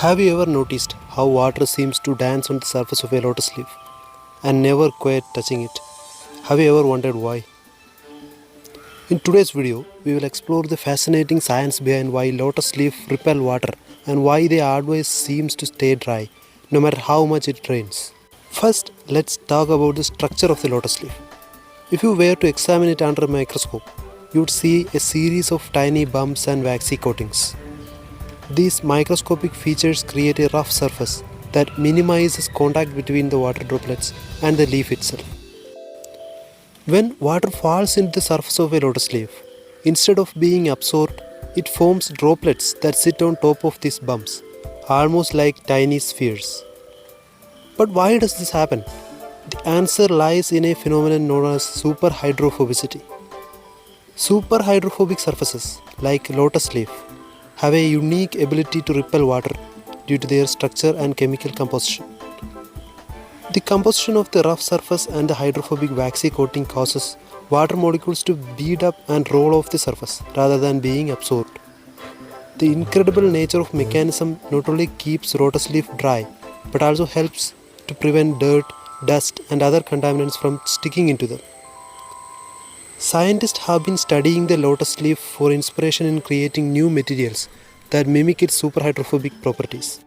Have you ever noticed how water seems to dance on the surface of a lotus leaf and never quite touching it? Have you ever wondered why? In today's video, we will explore the fascinating science behind why lotus leaf repel water and why they always seems to stay dry no matter how much it rains. First, let's talk about the structure of the lotus leaf. If you were to examine it under a microscope, you would see a series of tiny bumps and waxy coatings. These microscopic features create a rough surface that minimizes contact between the water droplets and the leaf itself. When water falls into the surface of a lotus leaf, instead of being absorbed, it forms droplets that sit on top of these bumps, almost like tiny spheres. But why does this happen? The answer lies in a phenomenon known as superhydrophobicity. Superhydrophobic surfaces, like lotus leaf, have a unique ability to repel water due to their structure and chemical composition. The composition of the rough surface and the hydrophobic waxy coating causes water molecules to bead up and roll off the surface rather than being absorbed. The incredible nature of mechanism not only keeps lotus leaf dry but also helps to prevent dirt, dust and other contaminants from sticking into them. Scientists have been studying the lotus leaf for inspiration in creating new materials that mimic its superhydrophobic properties.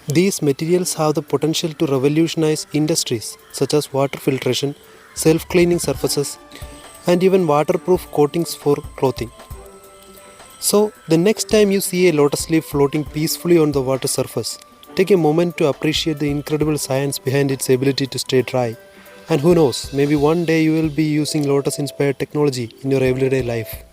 These materials have the potential to revolutionize industries such as water filtration, self-cleaning surfaces, and even waterproof coatings for clothing. So, the next time you see a lotus leaf floating peacefully on the water surface, take a moment to appreciate the incredible science behind its ability to stay dry. And who knows, maybe one day you will be using lotus-inspired technology in your everyday life.